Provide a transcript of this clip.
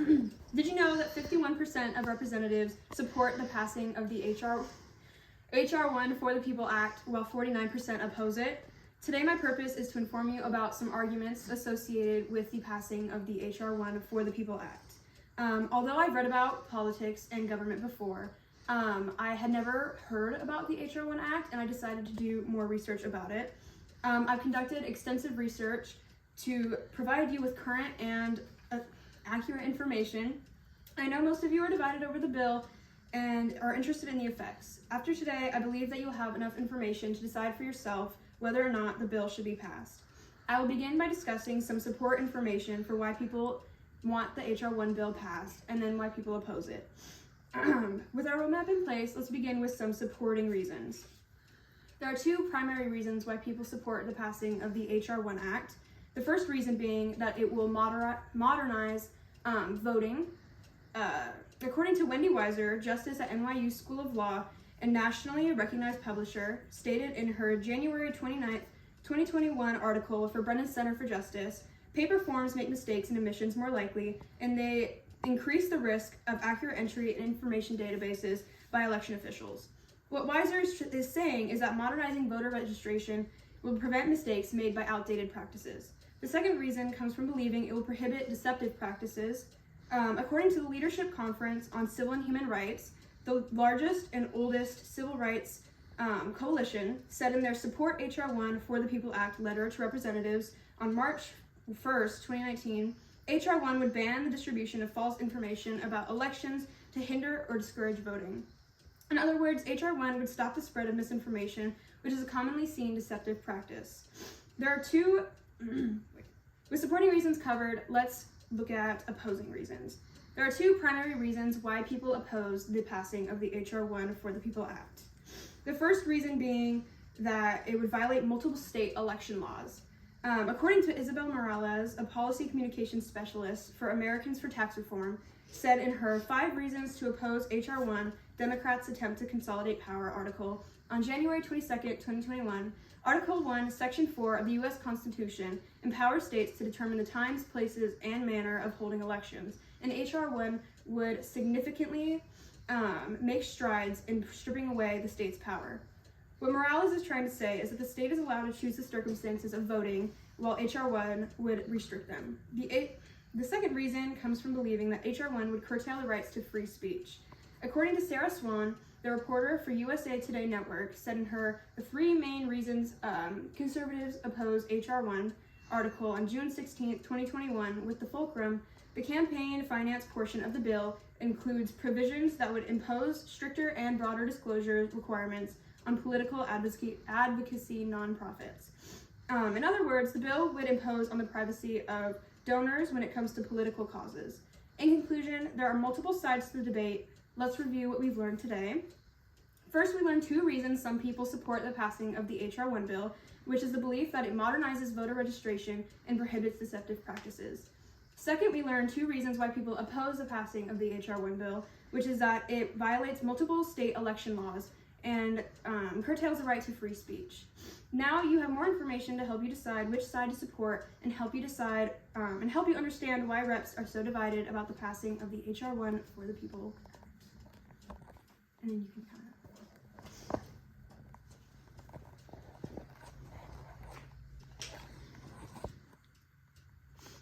Did you know that 51% of representatives support the passing of the HR 1 For the People Act, while 49% oppose it? Today, my purpose is to inform you about some arguments associated with the passing of the HR 1 For the People Act. Although I've read about politics and government before, I had never heard about the HR 1 Act, and I decided to do more research about it. I've conducted extensive research to provide you with current and accurate information. I know most of you are divided over the bill and are interested in the effects. After today, I believe that you'll have enough information to decide for yourself whether or not the bill should be passed. I will begin by discussing some support information for why people want the HR 1 bill passed, and then why people oppose it. With our roadmap in place, let's begin with some supporting reasons. There are two primary reasons why people support the passing of the HR 1 Act. The first reason being that it will modernize voting. According to Wendy Weiser, Justice at NYU School of Law and nationally recognized publisher, stated in her January 29, 2021 article for Brennan Center for Justice, paper forms make mistakes and omissions more likely, and they increase the risk of accurate entry in information databases by election officials. What Weiser is saying is that modernizing voter registration will prevent mistakes made by outdated practices. The second reason comes from believing it will prohibit deceptive practices. According to the Leadership Conference on Civil and Human Rights, the largest and oldest civil rights coalition, said in their Support HR 1 For the People Act letter to representatives on March 1st, 2019, HR 1 would ban the distribution of false information about elections to hinder or discourage voting. In other words, HR 1 would stop the spread of misinformation, which is a commonly seen deceptive practice. There are two, with supporting reasons covered, let's look at opposing reasons. There are two primary reasons why people oppose the passing of the HR 1 For the People Act. The first reason being that it would violate multiple state election laws. According to Isabel Morales, a policy communications specialist for Americans for Tax Reform, said in her 5 Reasons to Oppose HR 1, Democrats Attempt to Consolidate Power article on January 22, 2021, Article 1, Section 4 of the U.S. Constitution empowers states to determine the times, places, and manner of holding elections, and HR 1 would significantly make strides in stripping away the state's power. What Morales is trying to say is that the state is allowed to choose the circumstances of voting, while HR 1 would restrict them. The second reason comes from believing that HR 1 would curtail the rights to free speech. According to Sarah Swan, the reporter for USA Today Network, said in her The 3 Main Reasons Conservatives Oppose HR 1 article on June 16, 2021, with the fulcrum, the campaign finance portion of the bill includes provisions that would impose stricter and broader disclosure requirements on political advocacy nonprofits. In other words, the bill would impose on the privacy of donors when it comes to political causes. In conclusion, there are multiple sides to the debate. Let's review what we've learned today. First, we learned 2 reasons some people support the passing of the HR 1 bill, which is the belief that it modernizes voter registration and prohibits deceptive practices. Second, we learned 2 reasons why people oppose the passing of the HR 1 bill, which is that it violates multiple state election laws and curtails the right to free speech. Now you have more information to help you decide which side to support and help you decide and help you understand why reps are so divided about the passing of the HR 1 For the People. And then you can kind of